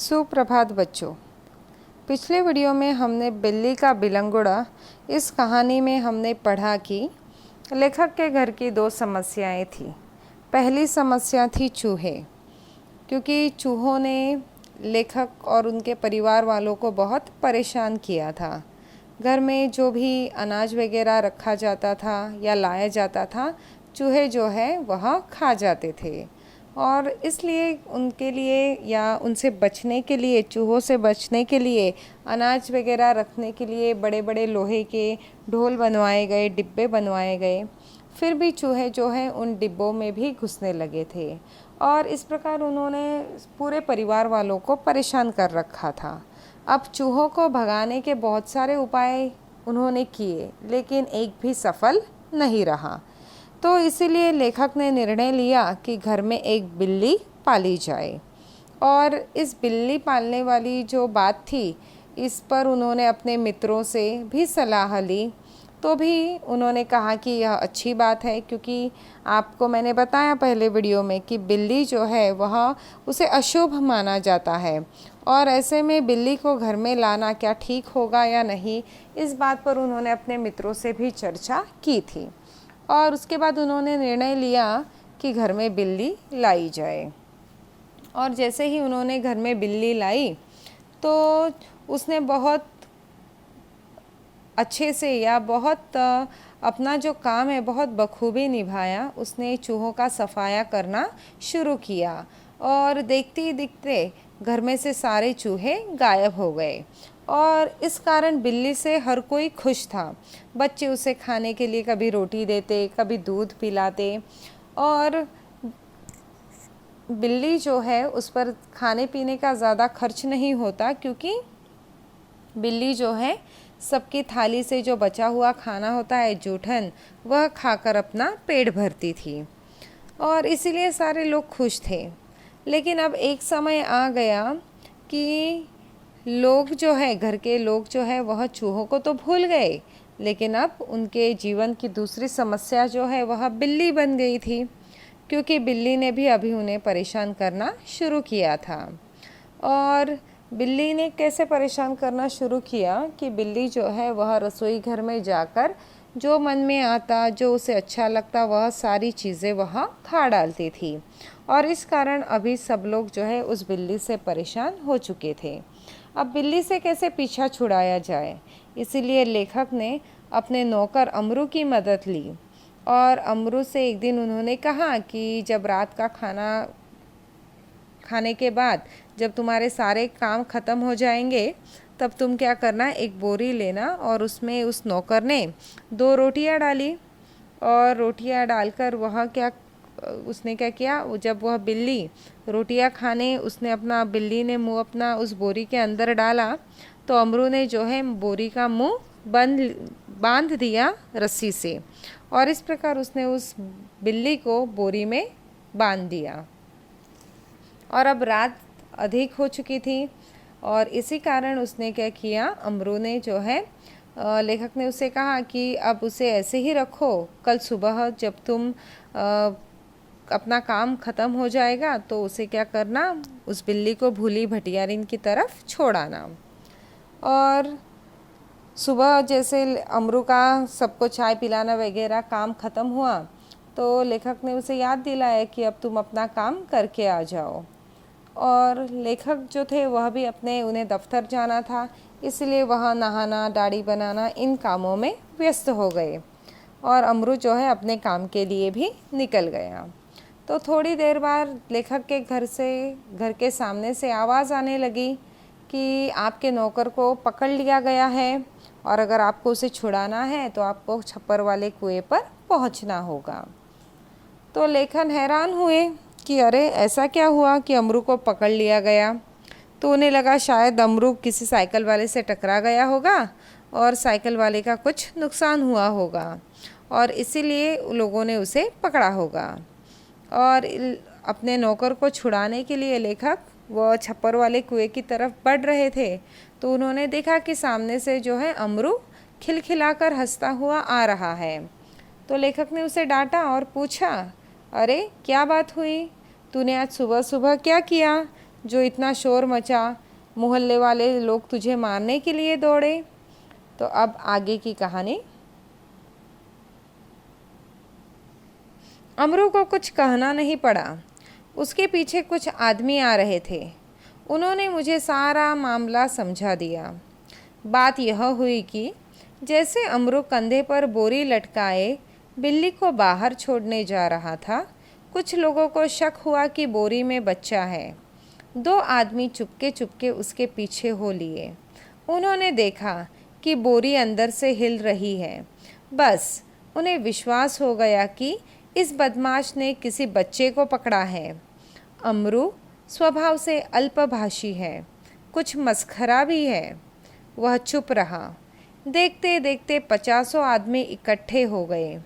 सुप्रभात बच्चों। पिछले वीडियो में हमने बिल्ली का बिलंगुड़ा इस कहानी में हमने पढ़ा कि लेखक के घर की दो समस्याएं थी। पहली समस्या थी चूहे, क्योंकि चूहों ने लेखक और उनके परिवार वालों को बहुत परेशान किया था। घर में जो भी अनाज वगैरह रखा जाता था या लाया जाता था, चूहे जो है वह खा जाते थे। और इसलिए उनके लिए या उनसे बचने के लिए, चूहों से बचने के लिए अनाज वगैरह रखने के लिए बड़े बड़े लोहे के ढोल बनवाए गए, डिब्बे बनवाए गए। फिर भी चूहे जो हैं उन डिब्बों में भी घुसने लगे थे और इस प्रकार उन्होंने पूरे परिवार वालों को परेशान कर रखा था। अब चूहों को भगाने के बहुत सारे उपाय उन्होंने किए, लेकिन एक भी सफल नहीं रहा। तो इसीलिए लेखक ने निर्णय लिया कि घर में एक बिल्ली पाली जाए। और इस बिल्ली पालने वाली जो बात थी, इस पर उन्होंने अपने मित्रों से भी सलाह ली। तो भी उन्होंने कहा कि यह अच्छी बात है, क्योंकि आपको मैंने बताया पहले वीडियो में कि बिल्ली जो है वह उसे अशुभ माना जाता है और ऐसे में बिल्ली को घर में लाना क्या ठीक होगा या नहीं, इस बात पर उन्होंने अपने मित्रों से भी चर्चा की थी। और उसके बाद उन्होंने निर्णय लिया कि घर में बिल्ली लाई जाए। और जैसे ही उन्होंने घर में बिल्ली लाई तो उसने बहुत अच्छे से या बहुत अपना जो काम है बहुत बखूबी निभाया। उसने चूहों का सफाया करना शुरू किया और देखते ही दिखते घर में से सारे चूहे गायब हो गए और इस कारण बिल्ली से हर कोई खुश था। बच्चे उसे खाने के लिए कभी रोटी देते, कभी दूध पिलाते और बिल्ली जो है उस पर खाने पीने का ज़्यादा खर्च नहीं होता, क्योंकि बिल्ली जो है सबकी थाली से जो बचा हुआ खाना होता है, जूठन, वह खाकर अपना पेट भरती थी और इसीलिए सारे लोग खुश थे। लेकिन अब एक समय आ गया कि लोग जो है, घर के लोग जो है वह चूहों को तो भूल गए, लेकिन अब उनके जीवन की दूसरी समस्या जो है वह बिल्ली बन गई थी, क्योंकि बिल्ली ने भी अभी उन्हें परेशान करना शुरू किया था। और बिल्ली ने कैसे परेशान करना शुरू किया कि बिल्ली जो है वह रसोई घर में जाकर जो मन में आता, जो उसे अच्छा लगता, वह सारी चीज़ें वह खा डालती थी और इस कारण अभी सब लोग जो है उस बिल्ली से परेशान हो चुके थे। अब बिल्ली से कैसे पीछा छुड़ाया जाए, इसीलिए लेखक ने अपने नौकर अमरू की मदद ली और अमरू से एक दिन उन्होंने कहा कि जब रात का खाना खाने के बाद जब तुम्हारे सारे काम ख़त्म हो जाएंगे, तब तुम क्या करना, एक बोरी लेना और उसमें उस नौकर ने 2 रोटियां डाली और रोटियां डालकर उसने क्या किया, जब वह बिल्ली रोटियां खाने उसने अपना बिल्ली ने मुंह अपना उस बोरी के अंदर डाला, तो अमरू ने जो है बोरी का मुंह बांध दिया रस्सी से और इस प्रकार उसने उस बिल्ली को बोरी में बांध दिया। और अब रात अधिक हो चुकी थी और इसी कारण उसने क्या किया, अमरू ने जो है लेखक ने उसे कहा कि अब उसे ऐसे ही रखो, कल सुबह जब तुम अपना काम ख़त्म हो जाएगा तो उसे क्या करना, उस बिल्ली को भूली भटियारिन की तरफ छोड़ आना। और सुबह जैसे अमरू का सबको चाय पिलाना वगैरह काम ख़त्म हुआ तो लेखक ने उसे याद दिलाया कि अब तुम अपना काम करके आ जाओ। और लेखक जो थे वह भी उन्हें दफ्तर जाना था, इसलिए वह नहाना, दाढ़ी बनाना, इन कामों में व्यस्त हो गए और अमरू जो है अपने काम के लिए भी निकल गया। तो थोड़ी देर बाद लेखक के घर के सामने से आवाज़ आने लगी कि आपके नौकर को पकड़ लिया गया है और अगर आपको उसे छुड़ाना है तो आपको छप्पर वाले कुएं पर पहुंचना होगा। तो लेखक हैरान हुए कि अरे ऐसा क्या हुआ कि अमरू को पकड़ लिया गया। तो उन्हें लगा शायद अमरू किसी साइकिल वाले से टकरा गया होगा और साइकिल वाले का कुछ नुकसान हुआ होगा और इसीलिए लोगों ने उसे पकड़ा होगा। और अपने नौकर को छुड़ाने के लिए लेखक वह छप्पर वाले कुएं की तरफ बढ़ रहे थे तो उन्होंने देखा कि सामने से जो है अमरू खिलखिलाकर हंसता हुआ आ रहा है। तो लेखक ने उसे डांटा और पूछा, अरे क्या बात हुई, तूने आज सुबह सुबह क्या किया, जो इतना शोर मचा, मोहल्ले वाले लोग तुझे मारने के लिए दौड़े। तो अब आगे की कहानी। अमरू को कुछ कहना नहीं पड़ा। उसके पीछे कुछ आदमी आ रहे थे। उन्होंने मुझे सारा मामला समझा दिया। बात यह हुई कि जैसे अमरू कंधे पर बोरी लटकाए बिल्ली को बाहर छोड़ने जा रहा था, कुछ लोगों को शक हुआ कि बोरी में बच्चा है। 2 आदमी चुपके चुपके उसके पीछे हो लिए। उन्होंने देखा कि बोरी अंदर से हिल रही है। बस उन्हें विश्वास हो गया कि इस बदमाश ने किसी बच्चे को पकड़ा है। अमरू स्वभाव से अल्पभाषी है, कुछ मस्खरा भी है। वह चुप रहा। देखते देखते 50 आदमी इकट्ठे हो गए।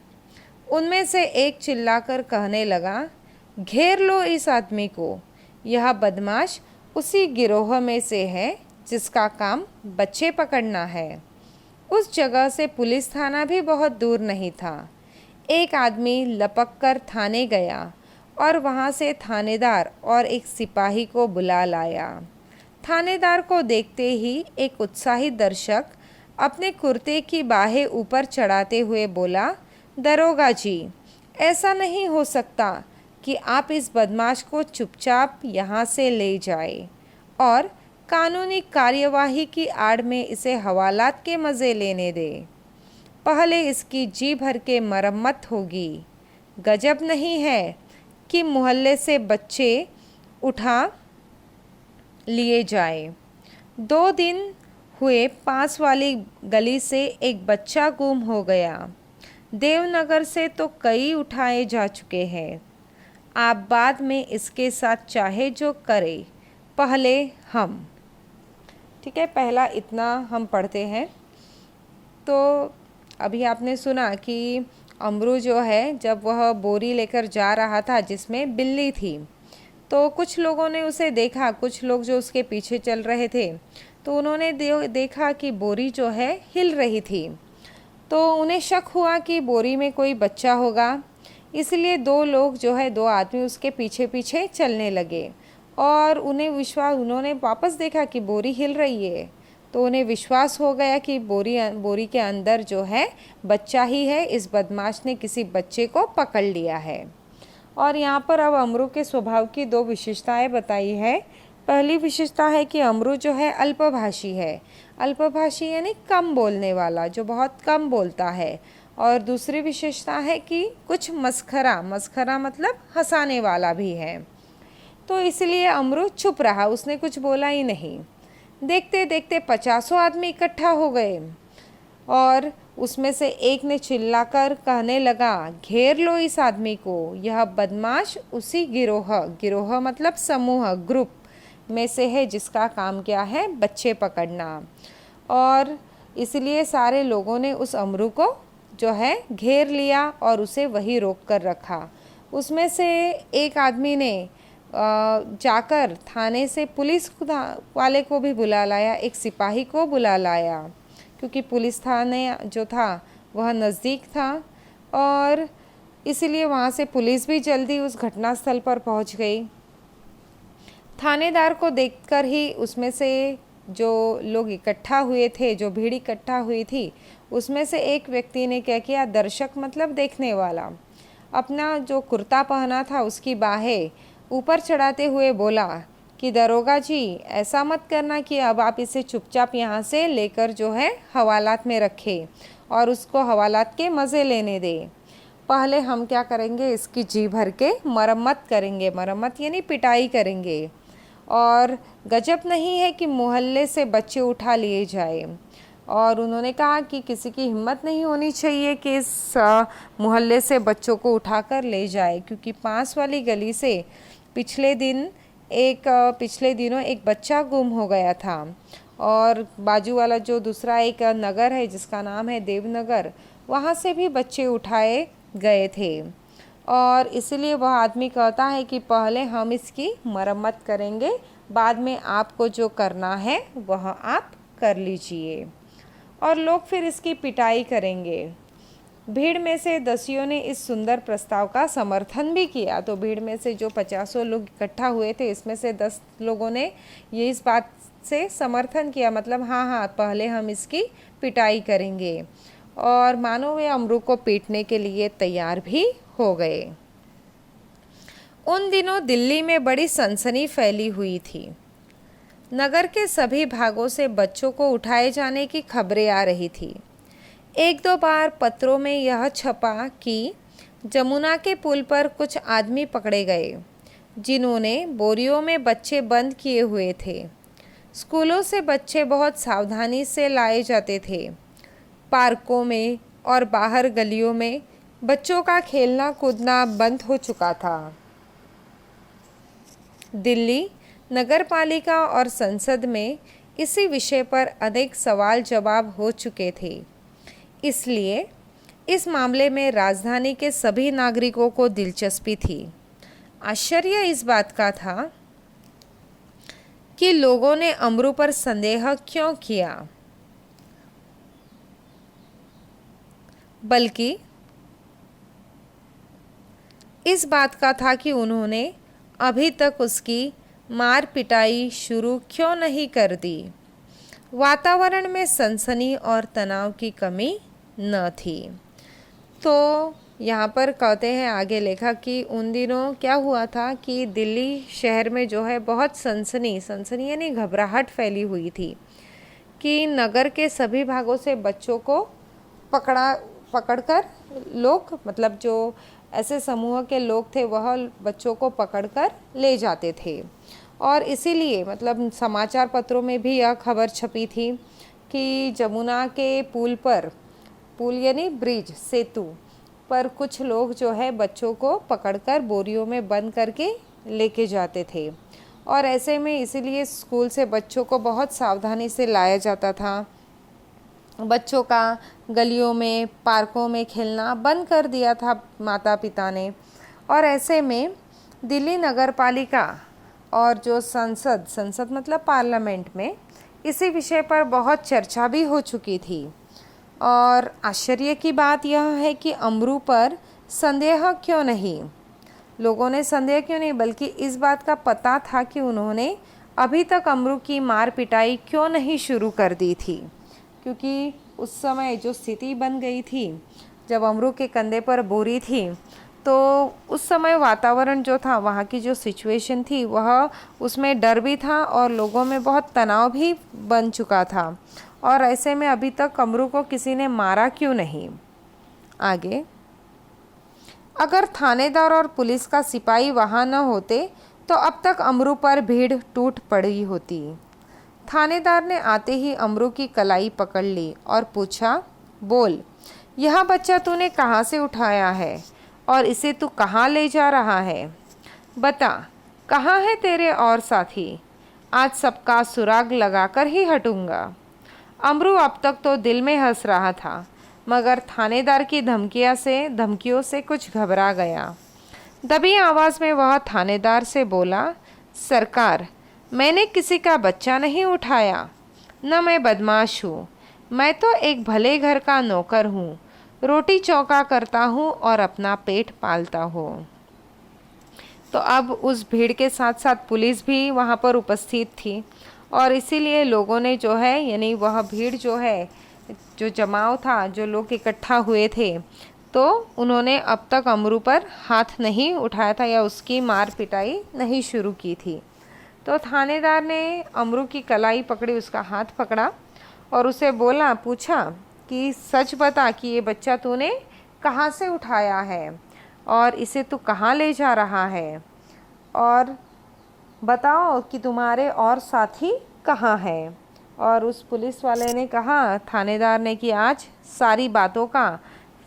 उनमें से एक चिल्लाकर कहने लगा, घेर लो इस आदमी को। यह बदमाश उसी गिरोह में से है जिसका काम बच्चे पकड़ना है। उस जगह से पुलिस थाना भी बहुत दूर नहीं था। एक आदमी लपक कर थाने गया और वहाँ से थानेदार और एक सिपाही को बुला लाया। थानेदार को देखते ही एक उत्साही दर्शक अपने कुर्ते की बाहें ऊपर चढ़ाते हुए बोला, दरोगा जी, ऐसा नहीं हो सकता कि आप इस बदमाश को चुपचाप यहाँ से ले जाए और कानूनी कार्यवाही की आड़ में इसे हवालात के मज़े लेने दें। पहले इसकी जी भर के मरम्मत होगी। गजब नहीं है कि मोहल्ले से बच्चे उठा लिए जाए। 2 दिन हुए पास वाली गली से एक बच्चा गुम हो गया। देवनगर से तो कई उठाए जा चुके हैं। आप बाद में इसके साथ चाहे जो करें, पहले हम। ठीक है, पहला इतना हम पढ़ते हैं। तो अभी आपने सुना कि अमरू जो है, जब वह बोरी लेकर जा रहा था जिसमें बिल्ली थी, तो कुछ लोगों ने उसे देखा। कुछ लोग जो उसके पीछे चल रहे थे, तो उन्होंने देखा कि बोरी जो है हिल रही थी। तो उन्हें शक हुआ कि बोरी में कोई बच्चा होगा। इसलिए 2 लोग जो है, 2 आदमी उसके पीछे पीछे चलने लगे और उन्होंने वापस देखा कि बोरी हिल रही है। तो उन्हें विश्वास हो गया कि बोरी के अंदर जो है बच्चा ही है। इस बदमाश ने किसी बच्चे को पकड़ लिया है। और यहाँ पर अब अमरू के स्वभाव की 2 विशेषताएं बताई है। पहली विशेषता है कि अमरू जो है अल्पभाषी है। अल्पभाषी यानी कम बोलने वाला, जो बहुत कम बोलता है। और दूसरी विशेषता है कि कुछ मस्खरा मतलब हंसाने वाला भी है। तो इसलिए अमरू चुप रहा, उसने कुछ बोला ही नहीं। देखते देखते 50 आदमी इकट्ठा हो गए और उसमें से एक ने चिल्लाकर कहने लगा, घेर लो इस आदमी को। यह बदमाश उसी गिरोह मतलब समूह, ग्रुप में से है जिसका काम क्या है, बच्चे पकड़ना। और इसलिए सारे लोगों ने उस अमरू को जो है घेर लिया और उसे वहीं रोक कर रखा। उसमें से एक आदमी ने जाकर थाने से पुलिस वाले को भी बुला लाया, एक सिपाही को बुला लाया, क्योंकि पुलिस थाने जो था वह नज़दीक था। और इसलिए वहाँ से पुलिस भी जल्दी उस घटनास्थल पर पहुँच गई। थानेदार को देखकर ही उसमें से जो लोग इकट्ठा हुए थे, जो भीड़ इकट्ठा हुई थी, उसमें से एक व्यक्ति ने क्या किया, दर्शक मतलब देखने वाला, अपना जो कुर्ता पहना था उसकी बाहें ऊपर चढ़ाते हुए बोला कि दरोगा जी, ऐसा मत करना कि अब आप इसे चुपचाप यहाँ से लेकर जो है हवालात में रखें और उसको हवालात के मज़े लेने दें। पहले हम क्या करेंगे, इसकी जी भर के मरम्मत करेंगे। मरम्मत यानी पिटाई करेंगे। और गजब नहीं है कि मोहल्ले से बच्चे उठा लिए जाए। और उन्होंने कहा कि किसी की हिम्मत नहीं होनी चाहिए कि इस मोहल्ले से बच्चों को उठाकर ले जाए, क्योंकि पास वाली गली से पिछले दिनों एक बच्चा गुम हो गया था। और बाजू वाला जो दूसरा एक नगर है जिसका नाम है देवनगर, वहाँ से भी बच्चे उठाए गए थे। और इसलिए वह आदमी कहता है कि पहले हम इसकी मरम्मत करेंगे, बाद में आपको जो करना है वह आप कर लीजिए। और लोग फिर इसकी पिटाई करेंगे। भीड़ में से दसियों ने इस सुंदर प्रस्ताव का समर्थन भी किया। तो भीड़ में से जो 50 लोग इकट्ठा हुए थे, इसमें से 10 लोगों ने ये इस बात से समर्थन किया, मतलब हाँ हाँ पहले हम इसकी पिटाई करेंगे। और मानो वे अमरू को पीटने के लिए तैयार भी हो गए। उन दिनों दिल्ली में बड़ी सनसनी फैली हुई थी। नगर के सभी भागों से बच्चों को उठाए जाने की खबरें आ रही थी। एक दो बार पत्रों में यह छपा कि जमुना के पुल पर कुछ आदमी पकड़े गए, जिन्होंने बोरियों में बच्चे बंद किए हुए थे। स्कूलों से बच्चे बहुत सावधानी से लाए जाते थे। पार्कों में और बाहर गलियों में बच्चों का खेलना कूदना बंद हो चुका था। दिल्ली नगरपालिका और संसद में इसी विषय पर अनेक सवाल जवाब हो चुके थे। इसलिए इस मामले में राजधानी के सभी नागरिकों को दिलचस्पी थी। आश्चर्य इस बात का था कि लोगों ने अमरू पर संदेह क्यों किया, बल्कि इस बात का था कि उन्होंने अभी तक उसकी मार पिटाई शुरू क्यों नहीं कर दी। वातावरण में सनसनी और तनाव की कमी न थी। तो यहाँ पर कहते हैं आगे लेखक कि उन दिनों क्या हुआ था कि दिल्ली शहर में जो है बहुत सनसनी यानी घबराहट फैली हुई थी कि नगर के सभी भागों से बच्चों को पकड़कर लोग, मतलब जो ऐसे समूह के लोग थे वह बच्चों को पकड़कर ले जाते थे। और इसीलिए मतलब समाचार पत्रों में भी यह खबर छपी थी कि जमुना के पुल यानी ब्रिज, सेतु पर कुछ लोग जो है बच्चों को पकड़कर बोरियों में बंद करके लेके जाते थे। और ऐसे में इसीलिए स्कूल से बच्चों को बहुत सावधानी से लाया जाता था। बच्चों का गलियों में पार्कों में खेलना बंद कर दिया था माता पिता ने। और ऐसे में दिल्ली नगरपालिका और जो संसद मतलब पार्लियामेंट में इसी विषय पर बहुत चर्चा भी हो चुकी थी। और आश्चर्य की बात यह है कि अमरू पर संदेह क्यों नहीं, लोगों ने संदेह क्यों नहीं, बल्कि इस बात का पता था कि उन्होंने अभी तक अमरू की मार पिटाई क्यों नहीं शुरू कर दी थी। क्योंकि उस समय जो स्थिति बन गई थी, जब अमरू के कंधे पर बोरी थी, तो उस समय वातावरण जो था, वहाँ की जो सिचुएशन थी, वह उसमें डर भी था और लोगों में बहुत तनाव भी बन चुका था। और ऐसे में अभी तक अमरू को किसी ने मारा क्यों नहीं। आगे, अगर थानेदार और पुलिस का सिपाही वहाँ न होते तो अब तक अमरू पर भीड़ टूट पड़ी होती। थानेदार ने आते ही अमरू की कलाई पकड़ ली और पूछा, बोल, यह बच्चा तूने कहाँ से उठाया है और इसे तू कहाँ ले जा रहा है? बता, कहाँ है तेरे और साथी? आज सबका सुराग लगाकर ही हटूंगा। अमरू अब तक तो दिल में हंस रहा था, मगर थानेदार की धमकियों से कुछ घबरा गया। दबी आवाज़ में वह थानेदार से बोला, सरकार, मैंने किसी का बच्चा नहीं उठाया, न मैं बदमाश हूँ। मैं तो एक भले घर का नौकर हूँ, रोटी चौका करता हूँ और अपना पेट पालता हूँ। तो अब उस भीड़ के साथ साथ पुलिस भी वहाँ पर उपस्थित थी और इसीलिए लोगों ने जो है, यानी वह भीड़ जो है, जो जमाव था, जो लोग इकट्ठा हुए थे, तो उन्होंने अब तक अमरू पर हाथ नहीं उठाया था या उसकी मार पिटाई नहीं शुरू की थी। तो थानेदार ने अमरू की कलाई पकड़ी, उसका हाथ पकड़ा और उसे पूछा कि सच बता कि ये बच्चा तूने कहाँ से उठाया है और इसे तू कहाँ ले जा रहा है, और बताओ कि तुम्हारे और साथी कहाँ हैं। और उस पुलिस वाले ने कहा, थानेदार ने, कि आज सारी बातों का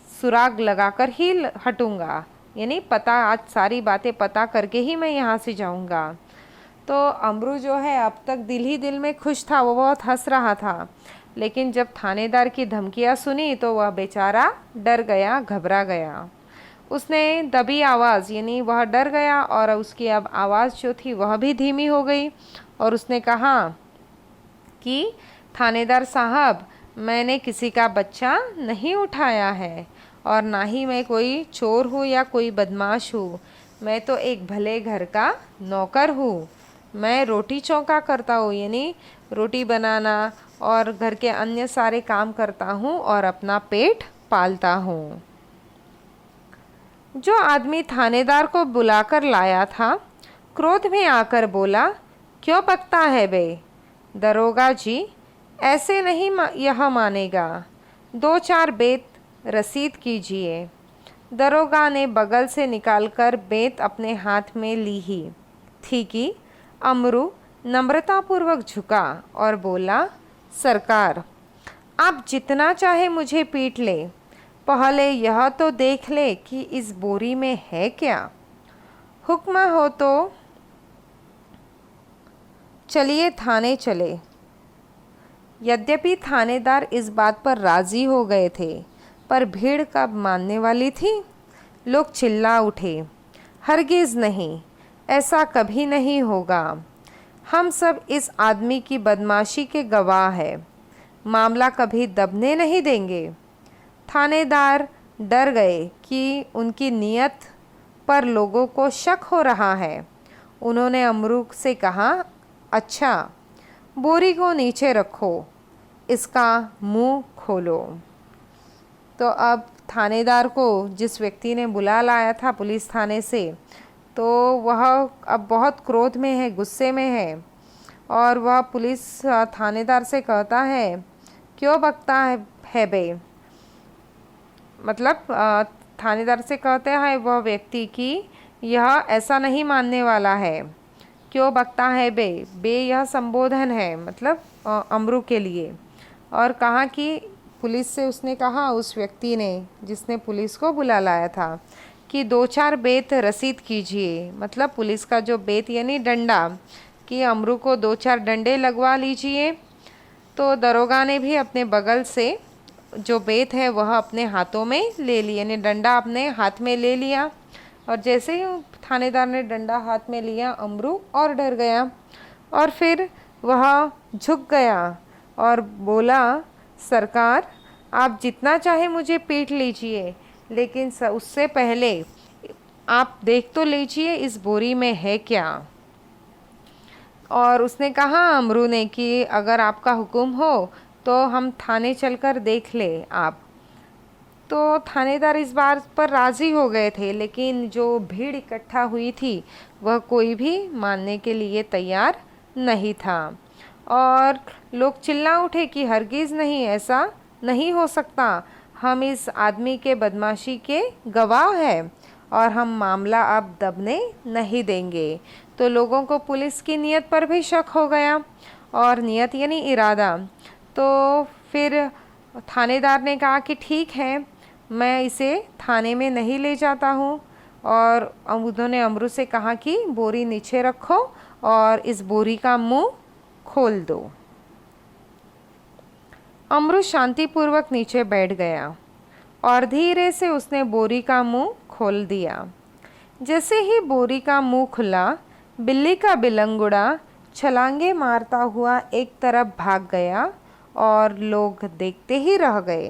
सुराग लगाकर ही हटूंगा, यानी आज सारी बातें पता करके ही मैं यहाँ से जाऊँगा। तो अमरू जो है अब तक दिल ही दिल में खुश था, वो बहुत हंस रहा था, लेकिन जब थानेदार की धमकियाँ सुनी तो वह बेचारा डर गया, घबरा गया। उसने दबी आवाज़, यानी वह डर गया और उसकी अब आवाज़ जो थी वह भी धीमी हो गई और उसने कहा कि थानेदार साहब, मैंने किसी का बच्चा नहीं उठाया है और ना ही मैं कोई चोर हूँ या कोई बदमाश हूँ। मैं तो एक भले घर का नौकर हूँ। मैं रोटी चौका करता हूँ, यानी रोटी बनाना और घर के अन्य सारे काम करता हूँ और अपना पेट पालता हूँ। जो आदमी थानेदार को बुलाकर लाया था क्रोध में आकर बोला, क्यों बकता है बे? दरोगा जी, ऐसे नहीं यह मानेगा। 2-4 बेत रसीद कीजिए। दरोगा ने बगल से निकालकर बेत अपने हाथ में ली ही थी कि अमरू नम्रतापूर्वक झुका और बोला, सरकार, आप जितना चाहे मुझे पीट ले, पहले यह तो देख ले कि इस बोरी में है क्या। हुक्म हो तो चलिए थाने चले। यद्यपि थानेदार इस बात पर राजी हो गए थे, पर भीड़ कब मानने वाली थी। लोग चिल्ला उठे, हरगिज़ नहीं, ऐसा कभी नहीं होगा। हम सब इस आदमी की बदमाशी के गवाह हैं। मामला कभी दबने नहीं देंगे। थानेदार डर गए कि उनकी नीयत पर लोगों को शक हो रहा है। उन्होंने अमरू से कहा, अच्छा, बोरी को नीचे रखो, इसका मुंह खोलो। तो अब थानेदार को जिस व्यक्ति ने बुला लाया था पुलिस थाने से, तो वह अब बहुत क्रोध में है, गुस्से में है, और वह पुलिस थानेदार से कहता है, क्यों बकता है बे? मतलब थानेदार से कहते हैं वह व्यक्ति कि यह ऐसा नहीं मानने वाला है। क्यों बकता है बे? बे यह संबोधन है, मतलब अमरू के लिए। और कहा कि पुलिस से उसने कहा, उस व्यक्ति ने जिसने पुलिस को बुला लाया था, कि 2-4 बेत रसीद कीजिए। मतलब पुलिस का जो बेत यानी डंडा, कि अमरू को 2-4 डंडे लगवा लीजिए। तो दरोगा ने भी अपने बगल से जो बेत है वह अपने हाथों में ले लिया, यानी डंडा अपने हाथ में ले लिया। और जैसे ही थानेदार ने डंडा हाथ में लिया, अमरू और डर गया और फिर वह झुक गया और बोला, सरकार, आप जितना चाहे मुझे पीट लीजिए, लेकिन उससे पहले आप देख तो लीजिए इस बोरी में है क्या। और उसने कहा अमरू ने कि अगर आपका हुक्म हो तो हम थाने चलकर देख ले आप। तो थानेदार इस बात पर राज़ी हो गए थे, लेकिन जो भीड़ इकट्ठा हुई थी वह कोई भी मानने के लिए तैयार नहीं था। और लोग चिल्ला उठे कि हरगिज़ नहीं, ऐसा नहीं हो सकता। हम इस आदमी के बदमाशी के गवाह हैं और हम मामला अब दबने नहीं देंगे। तो लोगों को पुलिस की नीयत पर भी शक हो गया, और नीयत यानी इरादा। तो फिर थानेदार ने कहा कि ठीक है, मैं इसे थाने में नहीं ले जाता हूँ। और उन्होंने अमरू से कहा कि बोरी नीचे रखो और इस बोरी का मुंह खोल दो। अमरू शांतिपूर्वक नीचे बैठ गया और धीरे से उसने बोरी का मुंह खोल दिया। जैसे ही बोरी का मुंह खुला, बिल्ली का बिलंगुड़ा छलांगे मारता हुआ एक तरफ भाग गया और लोग देखते ही रह गए।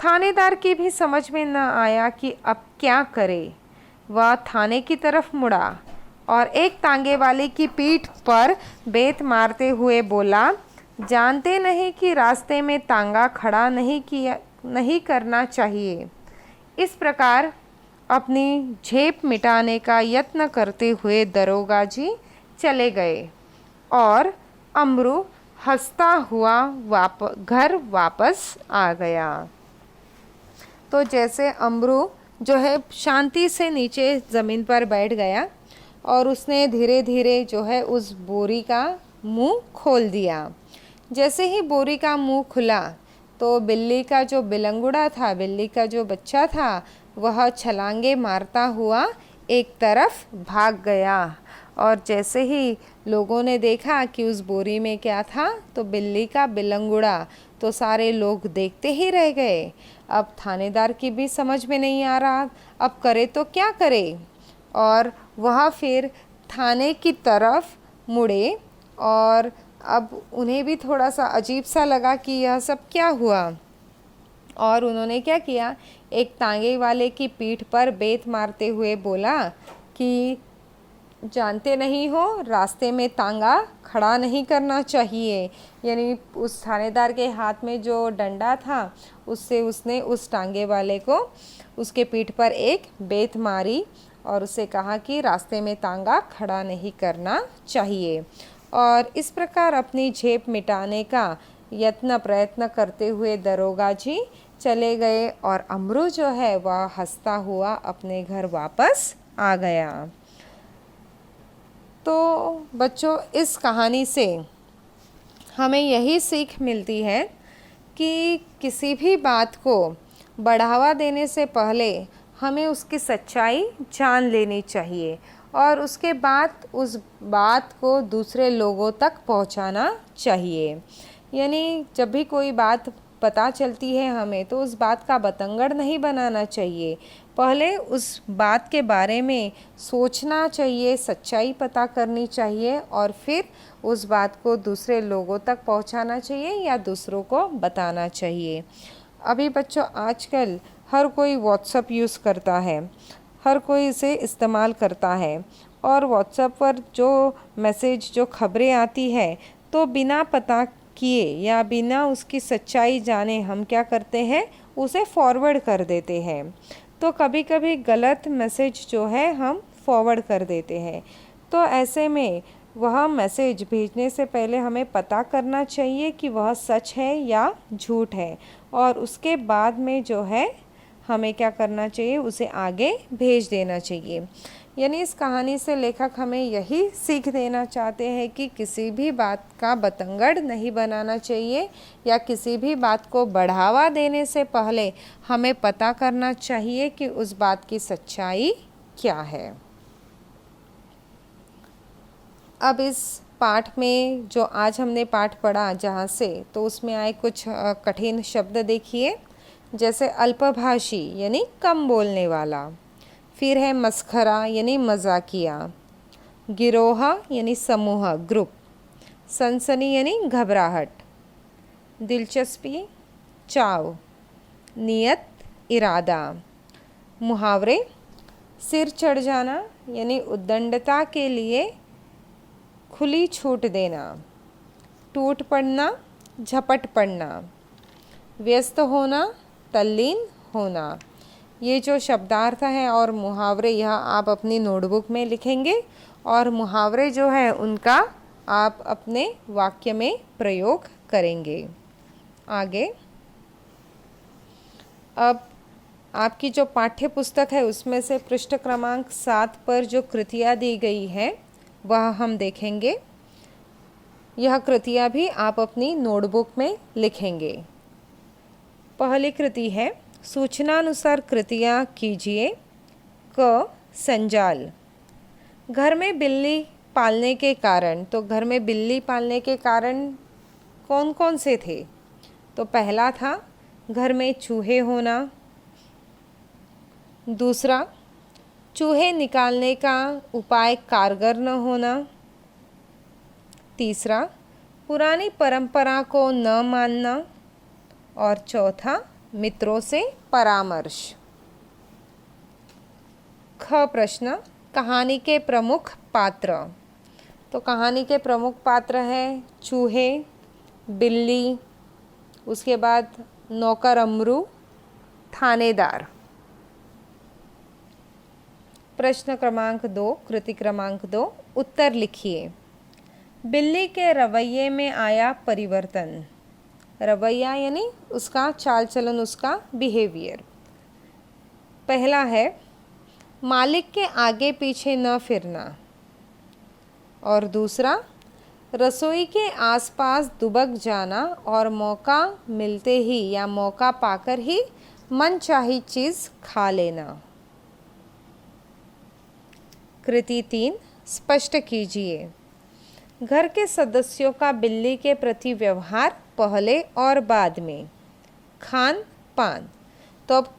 थानेदार की भी समझ में न आया कि अब क्या करे। वह थाने की तरफ मुड़ा और एक तांगे वाले की पीठ पर बेत मारते हुए बोला, जानते नहीं कि रास्ते में तांगा खड़ा नहीं करना चाहिए। इस प्रकार अपनी झेप मिटाने का यत्न करते हुए दरोगा जी चले गए और अमरू हंसता हुआ घर वापस आ गया। तो जैसे अमरू जो है शांति से नीचे ज़मीन पर बैठ गया और उसने धीरे धीरे जो है उस बोरी का मुंह खोल दिया। जैसे ही बोरी का मुंह खुला तो बिल्ली का जो बिलंगुड़ा था, बिल्ली का जो बच्चा था, वह छलांगे मारता हुआ एक तरफ भाग गया। और जैसे ही लोगों ने देखा कि उस बोरी में क्या था, तो बिल्ली का बिलंगुड़ा, तो सारे लोग देखते ही रह गए। अब थानेदार की भी समझ में नहीं आ रहा अब करे तो क्या करे। और वह फिर थाने की तरफ मुड़े और अब उन्हें भी थोड़ा सा अजीब सा लगा कि यह सब क्या हुआ। और उन्होंने क्या किया, एक तांगे वाले की पीठ पर बेत मारते हुए बोला कि जानते नहीं हो, रास्ते में तांगा खड़ा नहीं करना चाहिए। यानी उस थानेदार के हाथ में जो डंडा था उससे उसने उस टांगे वाले को उसके पीठ पर एक बेत मारी और उसे कहा कि रास्ते में तांगा खड़ा नहीं करना चाहिए। और इस प्रकार अपनी झेप मिटाने का प्रयत्न करते हुए दरोगा जी चले गए और अमरू जो है वह हंसता हुआ अपने घर वापस आ गया। तो बच्चों, इस कहानी से हमें यही सीख मिलती है कि किसी भी बात को बढ़ावा देने से पहले हमें उसकी सच्चाई जान लेनी चाहिए और उसके बाद उस बात को दूसरे लोगों तक पहुंचाना चाहिए। यानी जब भी कोई बात पता चलती है हमें, तो उस बात का बतंगड़ नहीं बनाना चाहिए। पहले उस बात के बारे में सोचना चाहिए, सच्चाई पता करनी चाहिए और फिर उस बात को दूसरे लोगों तक पहुंचाना चाहिए या दूसरों को बताना चाहिए। अभी बच्चों, आजकल हर कोई व्हाट्सएप यूज़ करता है, हर कोई इसे इस्तेमाल करता है और व्हाट्सएप पर जो मैसेज, जो खबरें आती है, तो बिना पता किए या बिना उसकी सच्चाई जाने हम क्या करते हैं, उसे फॉरवर्ड कर देते हैं। तो कभी कभी गलत मैसेज जो है हम फॉरवर्ड कर देते हैं। तो ऐसे में वह मैसेज भेजने से पहले हमें पता करना चाहिए कि वह सच है या झूठ है और उसके बाद में जो है हमें क्या करना चाहिए, उसे आगे भेज देना चाहिए। यानी इस कहानी से लेखक हमें यही सीख देना चाहते हैं कि किसी भी बात का बतंगड़ नहीं बनाना चाहिए या किसी भी बात को बढ़ावा देने से पहले हमें पता करना चाहिए कि उस बात की सच्चाई क्या है। अब इस पाठ में जो आज हमने पाठ पढ़ा जहाँ से, तो उसमें आए कुछ कठिन शब्द देखिए, जैसे अल्पभाषी यानी कम बोलने वाला, फिर है मस्खरा यानी मजाकिया, गिरोह यानी समूह, ग्रुप, सनसनी यानी घबराहट, दिलचस्पी, चाव, नियत, इरादा, मुहावरे, सिर चढ़ जाना यानी उद्दंडता के लिए खुली छूट देना, टूट पड़ना, झपट पड़ना, व्यस्त होना, तल्लीन होना। ये जो शब्दार्थ हैं और मुहावरे यह आप अपनी नोटबुक में लिखेंगे और मुहावरे जो है उनका आप अपने वाक्य में प्रयोग करेंगे। आगे अब आपकी जो पाठ्य पुस्तक है उसमें से पृष्ठ क्रमांक 7 पर जो कृतियाँ दी गई है वह हम देखेंगे। यह कृतियाँ भी आप अपनी नोटबुक में लिखेंगे। पहली कृति है, सूचनानुसार कृतियाँ कीजिए। क, संजाल, घर में बिल्ली पालने के कारण, तो घर में बिल्ली पालने के कारण कौन कौन से थे? तो पहला था घर में चूहे होना, दूसरा चूहे निकालने का उपाय कारगर न होना, तीसरा पुरानी परंपरा को न मानना और चौथा मित्रों से परामर्श। ख प्रश्न, कहानी के प्रमुख पात्र। तो कहानी के प्रमुख पात्र हैं चूहे, बिल्ली, उसके बाद नौकर अमरू, थानेदार। प्रश्न क्रमांक 2, कृति क्रमांक 2, उत्तर लिखिए। बिल्ली के रवैये में आया परिवर्तन। रवैया यानी उसका चाल चलन, उसका बिहेवियर। पहला है मालिक के आगे पीछे न फिरना और दूसरा रसोई के आसपास दुबक जाना और मौका मिलते ही या मौका पाकर ही मनचाही चीज़ खा लेना। कृति 3, स्पष्ट कीजिए। घर के सदस्यों का बिल्ली के प्रति व्यवहार पहले और बाद में। खान पान, तो अब